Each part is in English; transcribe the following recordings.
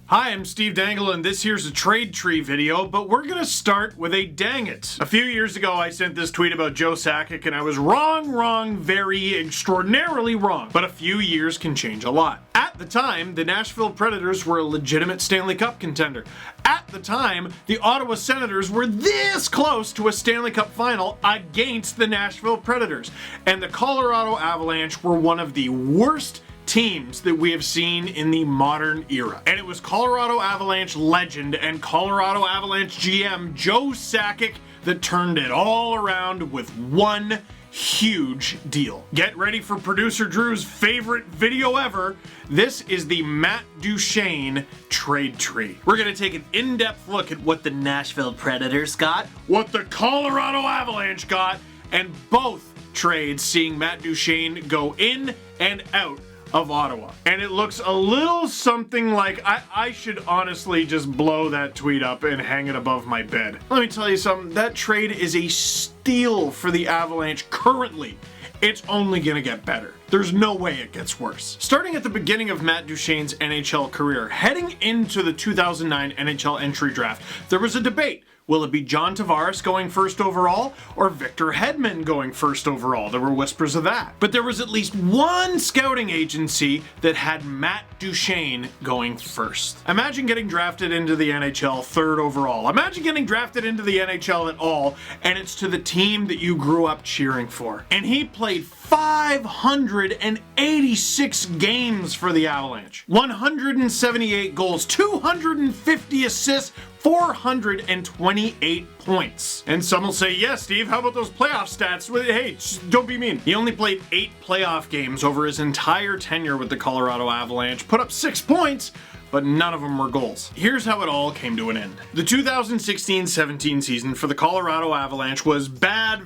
Hi, I'm Steve Dangle, and this here's a trade tree video, but we're gonna start with a dang it. A few years ago, I sent this tweet about Joe Sakic, and I was wrong, very extraordinarily wrong. But a few years can change a lot. At the time, the Nashville Predators were a legitimate Stanley Cup contender. At the time, the Ottawa Senators were this close to a Stanley Cup final against the Nashville Predators. And the Colorado Avalanche were one of the worst teams that we have seen in the modern era. And it was Colorado Avalanche legend and Colorado Avalanche GM Joe Sakic that turned it all around with one huge deal. Get ready for producer Drew's favorite video ever. This is the Matt Duchene trade tree. We're gonna take an in-depth look at what the Nashville Predators got, what the Colorado Avalanche got, and both trades seeing Matt Duchene go in and out of Ottawa. And it looks a little something like, I should honestly just blow that tweet up and hang it above my bed. Let me tell you something, that trade is a steal for the Avalanche currently. It's only gonna get better. There's no way it gets worse. Starting at the beginning of Matt Duchene's NHL career, heading into the 2009 NHL entry draft, there was a debate. Will it be John Tavares going first overall or Victor Hedman going first overall? There were whispers of that. But there was at least one scouting agency that had Matt Duchene going first. Imagine getting drafted into the NHL third overall. Imagine getting drafted into the NHL at all, and it's to the team that you grew up cheering for. And he played 586 games for the Avalanche. 178 goals, 250 assists, 428 points. And some will say, yeah, Steve, how about those playoff stats? Well, hey, don't be mean. He only played 8 playoff games over his entire tenure with the Colorado Avalanche, put up 6 points, but none of them were goals. Here's how it all came to an end. The 2016-17 season for the Colorado Avalanche was bad,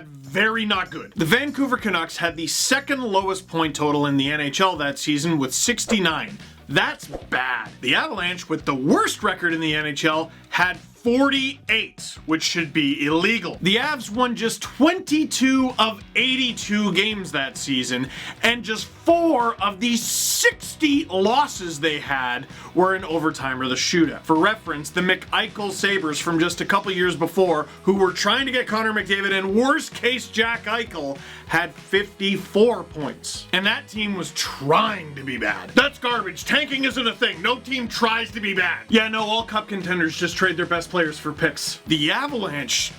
very not good. The Vancouver Canucks had the second lowest point total in the NHL that season with 69. That's bad. The Avalanche, with the worst record in the NHL, had 48, which should be illegal. The Avs won just 22 of 82 games that season, and just 4 of the 60 losses they had were in overtime or the shootout. For reference, the McEichel Sabres from just a couple years before, who were trying to get Connor McDavid and worst case Jack Eichel, had 54 points. And that team was trying to be bad. That's garbage. Tanking isn't a thing. No team tries to be bad. Yeah, no, all cup contenders just trade their best players for picks. The Avalanche,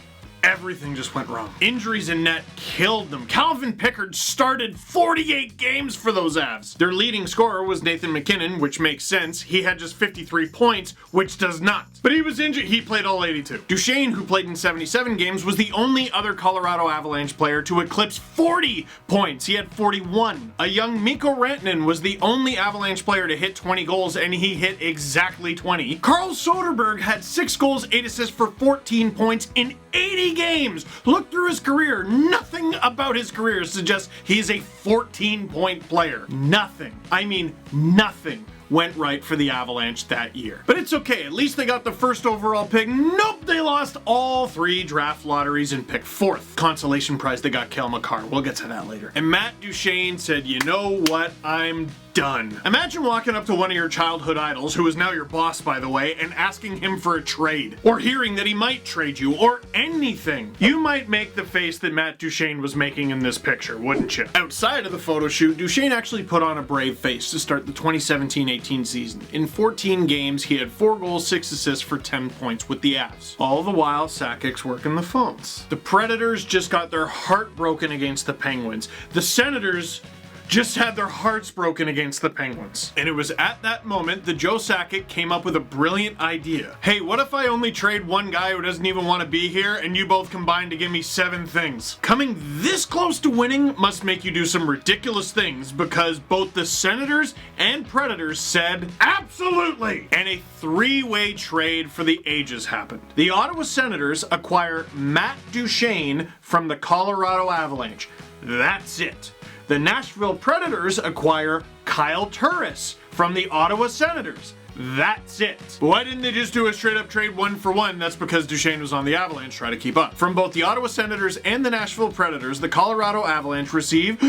everything just went wrong. Injuries in net killed them. Calvin Pickard started 48 games for those Avs. Their leading scorer was Nathan MacKinnon, which makes sense. He had just 53 points, which does not. But he was injured. He played all 82. Duchene, who played in 77 games, was the only other Colorado Avalanche player to eclipse 40 points. He had 41. A young Mikko Rantanen was the only Avalanche player to hit 20 goals, and he hit exactly 20. Carl Soderberg had 6 goals, 8 assists for 14 points in 80 games. Look through his career. Nothing about his career suggests he's a 14-point player. Nothing. I mean, nothing went right for the Avalanche that year. But it's okay, at least they got the first overall pick. Nope, they lost all 3 draft lotteries and picked 4th. Consolation prize, they got Cale Makar. We'll get to that later. And Matt Duchene said, you know what, I'm done. Imagine walking up to one of your childhood idols, who is now your boss, by the way, and asking him for a trade, or hearing that he might trade you, or anything. You might make the face that Matt Duchene was making in this picture, wouldn't you? Outside of the photo shoot, Duchene actually put on a brave face to start the 2017-18 season. In 14 games, he had 4 goals, 6 assists for 10 points with the Avs. All the while, Sakic's working the phones. The Predators just got their heart broken against the Penguins. The Senators just had their hearts broken against the Penguins. And it was at that moment that Joe Sakic came up with a brilliant idea. Hey, what if I only trade one guy who doesn't even want to be here, and you both combine to give me 7 things? Coming this close to winning must make you do some ridiculous things, because both the Senators and Predators said absolutely! And a 3-way trade for the ages happened. The Ottawa Senators acquire Matt Duchene from the Colorado Avalanche. That's it. The Nashville Predators acquire Kyle Turris from the Ottawa Senators. That's it. Why didn't they just do a straight up trade 1-for-1? That's because Duchene was on the Avalanche trying to keep up. From both the Ottawa Senators and the Nashville Predators, the Colorado Avalanche receive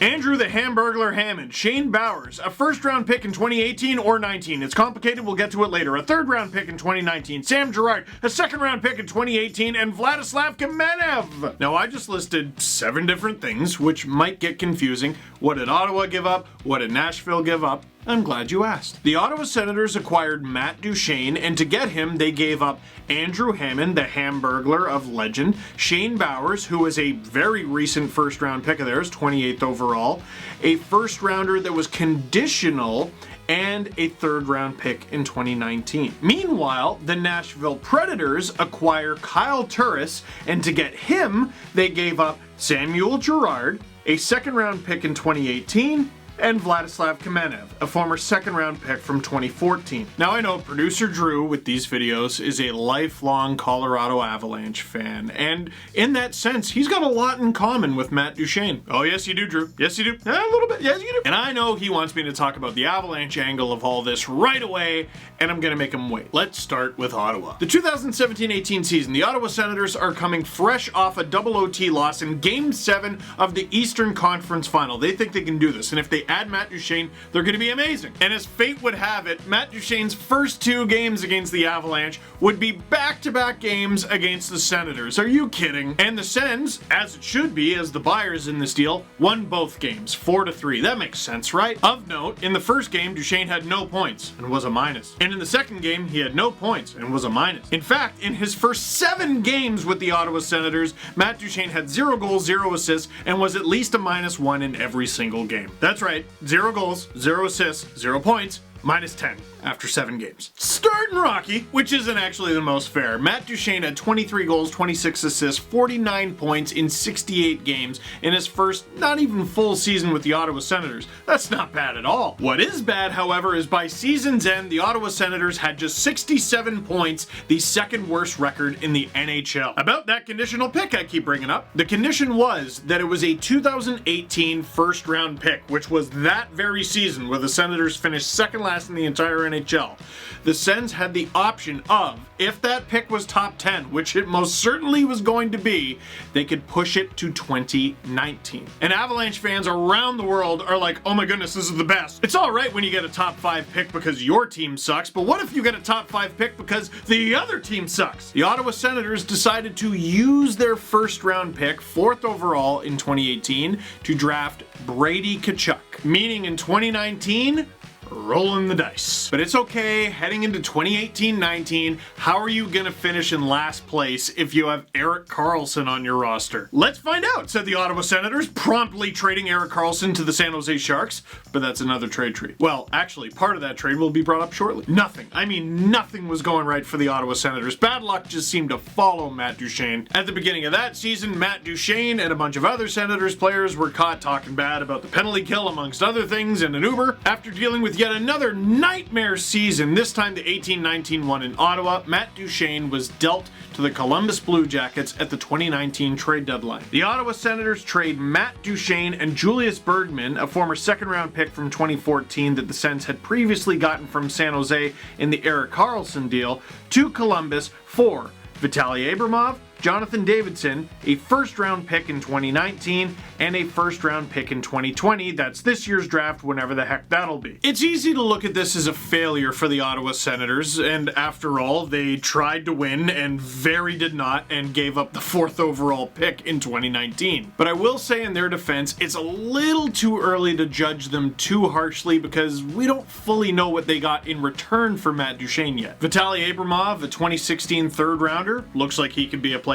Andrew the Hamburglar Hammond, Shane Bowers, a first-round pick in 2018 or 19. It's complicated, we'll get to it later. A third-round pick in 2019. Sam Girard, a second-round pick in 2018, and Vladislav Kamenev. Now, I just listed 7 different things, which might get confusing. What did Ottawa give up? What did Nashville give up? I'm glad you asked. The Ottawa Senators acquired Matt Duchene, and to get him, they gave up Andrew Hammond, the Hamburglar of legend, Shane Bowers, who was a very recent first-round pick of theirs, 28th overall, a first-rounder that was conditional, and a third-round pick in 2019. Meanwhile, the Nashville Predators acquire Kyle Turris, and to get him, they gave up Samuel Girard, a second-round pick in 2018, and Vladislav Kamenev, a former second-round pick from 2014. Now I know producer Drew with these videos is a lifelong Colorado Avalanche fan, and in that sense, he's got a lot in common with Matt Duchene. Oh yes you do, Drew. Yes you do. A little bit. Yes you do. And I know he wants me to talk about the Avalanche angle of all this right away, and I'm gonna make him wait. Let's start with Ottawa. The 2017-18 season, the Ottawa Senators are coming fresh off a double OT loss in Game 7 of the Eastern Conference Final. They think they can do this, and if they add Matt Duchene, they're going to be amazing. And as fate would have it, Matt Duchene's first 2 games against the Avalanche would be back-to-back games against the Senators. Are you kidding? And the Sens, as it should be, as the buyers in this deal, won both games, 4-3. That makes sense, right? Of note, in the first game, Duchene had no points and was a minus. And in the second game, he had no points and was a minus. In fact, in his first 7 games with the Ottawa Senators, Matt Duchene had 0 goals, 0 assists, and was at least a -1 in every single game. That's right. 0 goals, 0 assists, 0 points, -10 after 7 games. Starting rocky, which isn't actually the most fair. Matt Duchene had 23 goals, 26 assists, 49 points in 68 games in his first not even full season with the Ottawa Senators. That's not bad at all. What is bad, however, is by season's end, the Ottawa Senators had just 67 points, the second worst record in the NHL. About that conditional pick I keep bringing up, the condition was that it was a 2018 first round pick, which was that very season where the Senators finished second last in the entire NHL. The Sens had the option of, if that pick was top 10, which it most certainly was going to be, they could push it to 2019. And Avalanche fans around the world are like, oh my goodness, this is the best. It's all right when you get a top 5 pick because your team sucks, but what if you get a top 5 pick because the other team sucks? The Ottawa Senators decided to use their first round pick, 4th overall in 2018, to draft Brady Tkachuk, meaning in 2019, rolling the dice. But it's okay, heading into 2018-19, how are you gonna finish in last place if you have Erik Karlsson on your roster? Let's find out, said the Ottawa Senators, promptly trading Erik Karlsson to the San Jose Sharks, but that's another trade tree. Well, actually, part of that trade will be brought up shortly. Nothing was going right for the Ottawa Senators. Bad luck just seemed to follow Matt Duchene. At the beginning of that season, Matt Duchene and a bunch of other Senators players were caught talking bad about the penalty kill, amongst other things, in an Uber. After dealing with yet another nightmare season, this time the 18-19 one in Ottawa, Matt Duchene was dealt to the Columbus Blue Jackets at the 2019 trade deadline. The Ottawa Senators trade Matt Duchene and Julius Bergman, a former second-round pick from 2014 that the Sens had previously gotten from San Jose in the Erik Karlsson deal, to Columbus for Vitaly Abramov, Jonathan Davidson, a first-round pick in 2019, and a first-round pick in 2020. That's this year's draft, whenever the heck that'll be. It's easy to look at this as a failure for the Ottawa Senators, and after all, they tried to win and very did not, and gave up the 4th overall pick in 2019. But I will say in their defense, it's a little too early to judge them too harshly because we don't fully know what they got in return for Matt Duchene yet. Vitaly Abramov, a 2016 third-rounder, looks like he could be a player.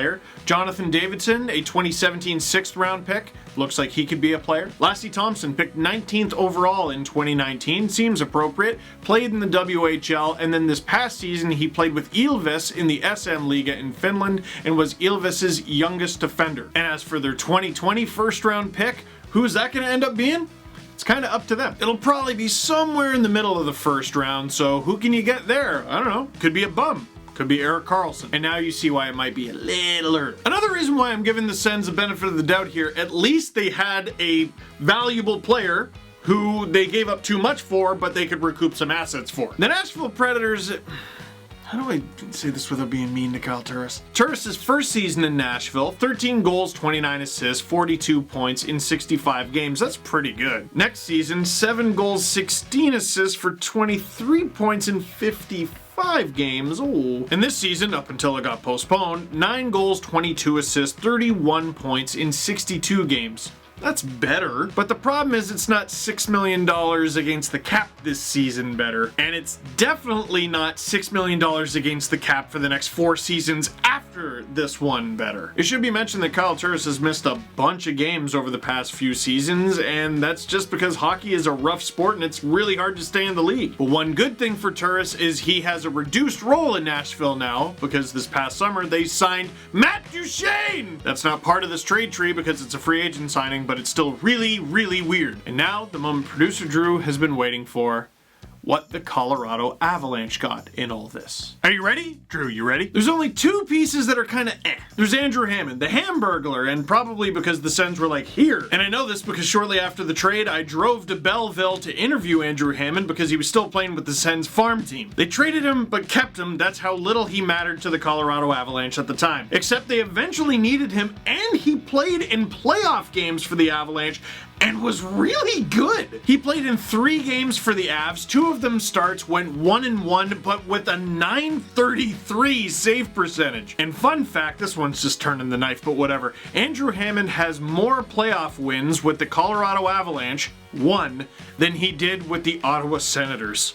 Jonathan Davidson, a 2017 6th-round pick, looks like he could be a player. Lassie Thompson, picked 19th overall in 2019, seems appropriate, played in the WHL, and then this past season he played with Ilves in the SM Liga in Finland and was Ilves' youngest defender. And as for their 2020 first-round pick, who is that going to end up being? It's kind of up to them. It'll probably be somewhere in the middle of the first round, so who can you get there? I don't know. Could be a bum. Could be Erik Karlsson. And now you see why it might be a little early. Another reason why I'm giving the Sens the benefit of the doubt here, at least they had a valuable player who they gave up too much for, but they could recoup some assets for. The Nashville Predators, How do I say this without being mean to Kyle Turris? Turris' first season in Nashville, 13 goals, 29 assists, 42 points in 65 games. That's pretty good. Next season, 7 goals, 16 assists for 23 points in 55 games. Oh. And this season, up until it got postponed, 9 goals, 22 assists, 31 points in 62 games. That's better, but the problem is it's not $6 million against the cap this season better, and it's definitely not $6 million against the cap for the next 4 seasons after this one better. It should be mentioned that Kyle Turris has missed a bunch of games over the past few seasons, and that's just because hockey is a rough sport and it's really hard to stay in the league. But one good thing for Turris is he has a reduced role in Nashville now, because this past summer they signed Matt Duchene! That's not part of this trade tree because it's a free agent signing, but it's still really, really weird. And now, the moment producer Drew has been waiting for, what the Colorado Avalanche got in all this. Are you ready? Drew, you ready? There's only 2 pieces that are kind of eh. There's Andrew Hammond, the Hamburglar, and probably because the Sens were like, here. And I know this because shortly after the trade, I drove to Belleville to interview Andrew Hammond because he was still playing with the Sens farm team. They traded him, but kept him. That's how little he mattered to the Colorado Avalanche at the time. Except they eventually needed him, and he played in playoff games for the Avalanche, and was really good. He played in 3 games for the Avs. 2 of them starts, went 1-1, but with a .933 save percentage. And fun fact, this one's just turning the knife, but whatever. Andrew Hammond has more playoff wins with the Colorado Avalanche, 1, than he did with the Ottawa Senators.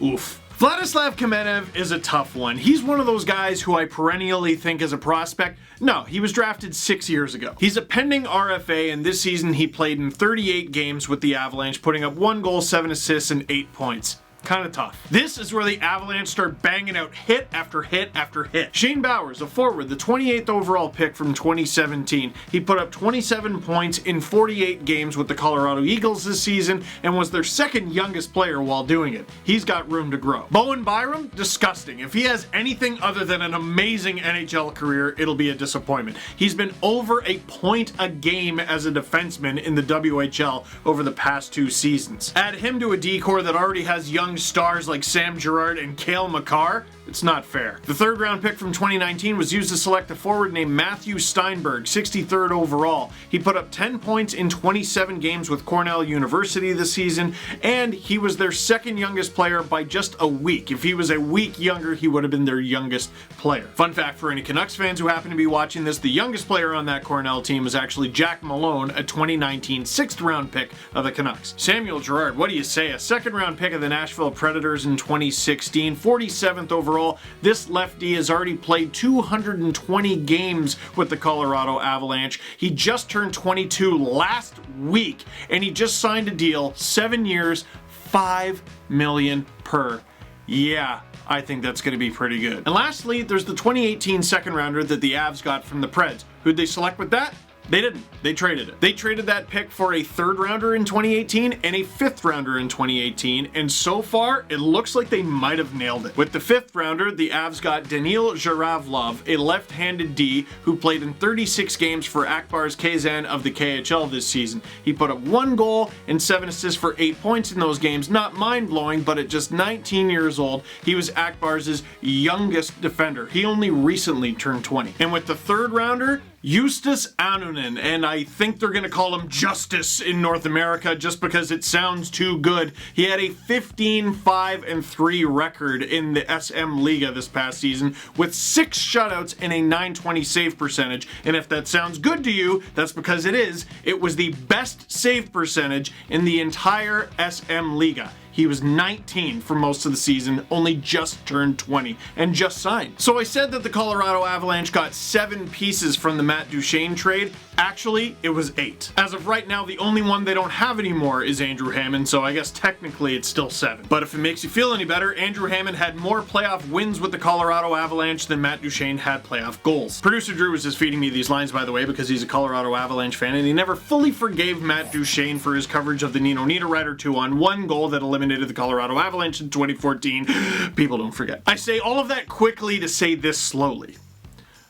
Oof. Vladislav Kamenev is a tough one. He's one of those guys who I perennially think is a prospect. No, he was drafted 6 years ago. He's a pending RFA, and this season he played in 38 games with the Avalanche, putting up 1 goal, 7 assists, and 8 points. Kind of tough. This is where the Avalanche start banging out hit after hit after hit. Shane Bowers, a forward, the 28th overall pick from 2017. He put up 27 points in 48 games with the Colorado Eagles this season and was their 2nd youngest player while doing it. He's got room to grow. Bowen Byram, disgusting. If he has anything other than an amazing NHL career, it'll be a disappointment. He's been over a point a game as a defenseman in the WHL over the past 2 seasons. Add him to a D-core that already has young stars like Sam Girard and Cale Makar, it's not fair. The 3rd round pick from 2019 was used to select a forward named Matthew Steinberg, 63rd overall. He put up 10 points in 27 games with Cornell University this season, and he was their 2nd youngest player by just a week. If he was a week younger, he would have been their youngest player. Fun fact for any Canucks fans who happen to be watching this, the youngest player on that Cornell team was actually Jack Malone, a 2019 6th round pick of the Canucks. Samuel Girard, what do you say? A 2nd round pick of the Nashville Predators in 2016, 47th overall. This lefty has already played 220 games with the Colorado Avalanche. He just turned 22 last week, and he just signed a deal, 7 years, $5 million per. Yeah, I think that's going to be pretty good. And lastly, there's the 2018 2nd rounder that the Avs got from the Preds. Who'd they select with that? They didn't. They traded it. They traded that pick for a 3rd rounder in 2018 and a 5th rounder in 2018, and so far, it looks like they might have nailed it. With the 5th rounder, the Avs got Daniil Zhuravlov, a left-handed D who played in 36 games for Akbars Kazan of the KHL this season. He put up 1 goal and 7 assists for 8 points in those games. Not mind-blowing, but at just 19 years old, he was Akbars' youngest defender. He only recently turned 20. And with the 3rd rounder, Justus Anunen, and I think they're going to call him Justice in North America just because it sounds too good. He had a 15-5-3 record in the SM Liga this past season with 6 shutouts and a .920 save percentage. And if that sounds good to you, that's because it is. It was the best save percentage in the entire SM Liga. He was 19 for most of the season, only just turned 20, and just signed. So I said that the Colorado Avalanche got 7 pieces from the Matt Duchene trade. Actually, it was 8. As of right now, the only one they don't have anymore is Andrew Hammond, so I guess technically it's still 7. But if it makes you feel any better, Andrew Hammond had more playoff wins with the Colorado Avalanche than Matt Duchene had playoff goals. Producer Drew was just feeding me these lines, by the way, because he's a Colorado Avalanche fan, and he never fully forgave Matt Duchene for his coverage of the Nino Niederreiter 2-on-1 goal that eliminated the Colorado Avalanche in 2014. People don't forget. I say all of that quickly to say this slowly.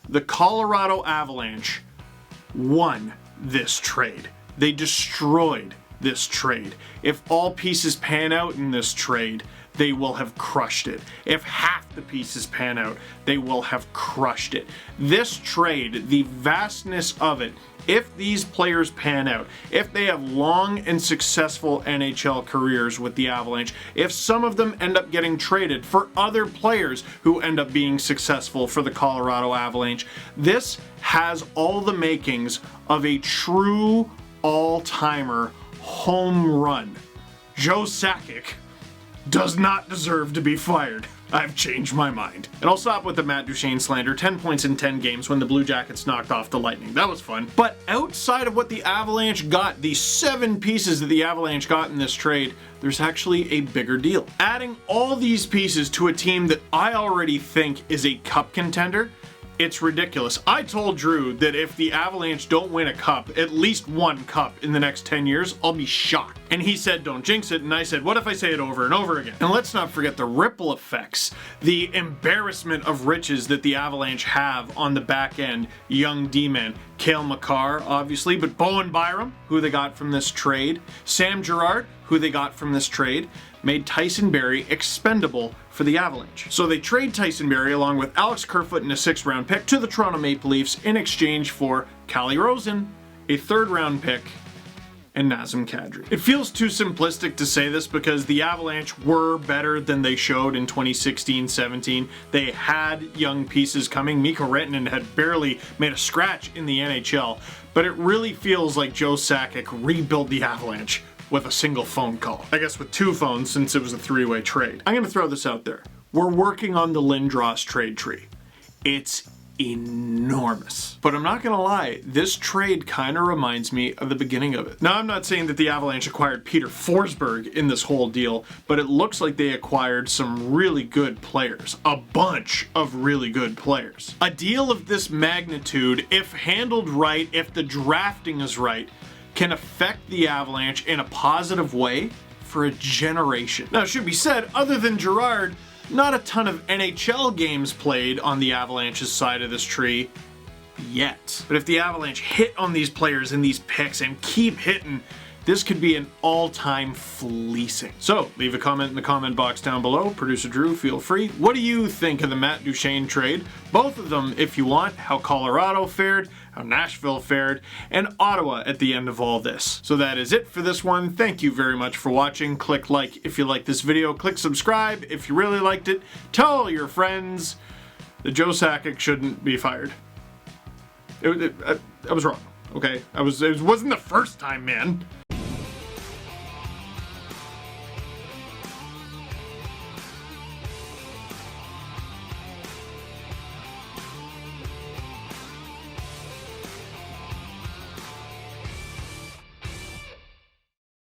The Colorado Avalanche won this trade. They destroyed this trade. If all pieces pan out in this trade, they will have crushed it. If half the pieces pan out, they will have crushed it. This trade, the vastness of it, if these players pan out, if they have long and successful NHL careers with the Avalanche, if some of them end up getting traded for other players who end up being successful for the Colorado Avalanche, this has all the makings of a true all-timer home run. Joe Sakic does not deserve to be fired. I've changed my mind. And I'll stop with the Matt Duchene slander. 10 points in 10 games when the Blue Jackets knocked off the Lightning. That was fun. But outside of what the Avalanche got, the 7 pieces that the Avalanche got in this trade, there's actually a bigger deal. Adding all these pieces to a team that I already think is a cup contender, it's ridiculous. I told Drew that if the Avalanche don't win a cup, at least one cup in the next 10 years, I'll be shocked. And he said, don't jinx it. And I said, what if I say it over and over again? And let's not forget the ripple effects, the embarrassment of riches that the Avalanche have on the back end. Young D-man, Cale Makar, obviously, but Bowen Byram, who they got from this trade, Sam Girard, who they got from this trade, made Tyson Barrie expendable for the Avalanche. So they trade Tyson Barrie along with Alex Kerfoot and a 6th round pick to the Toronto Maple Leafs in exchange for Calle Rosen, a 3rd round pick, and Nazem Kadri. It feels too simplistic to say this because the Avalanche were better than they showed in 2016-17. They had young pieces coming. Mikko Rantanen had barely made a scratch in the NHL, but it really feels like Joe Sakic rebuilt the Avalanche with a single phone call. I guess with 2 phones since it was a 3-way trade. I'm gonna throw this out there. We're working on the Lindros trade tree. It's enormous. But I'm not gonna lie, this trade kind of reminds me of the beginning of it. Now, I'm not saying that the Avalanche acquired Peter Forsberg in this whole deal, but it looks like they acquired some really good players. A bunch of really good players. A deal of this magnitude, if handled right, if the drafting is right, can affect the Avalanche in a positive way for a generation. Now, it should be said, other than Girard, not a ton of NHL games played on the Avalanche's side of this tree yet. But if the Avalanche hit on these players and these picks and keep hitting, this could be an all-time fleecing. So, leave a comment in the comment box down below. Producer Drew, feel free. What do you think of the Matt Duchene trade? Both of them, if you want. How Colorado fared, how Nashville fared, and Ottawa at the end of all this. So that is it for this one. Thank you very much for watching. Click like if you like this video. Click subscribe if you really liked it. Tell all your friends that Joe Sakic shouldn't be fired. I was wrong, okay? It wasn't the first time, man.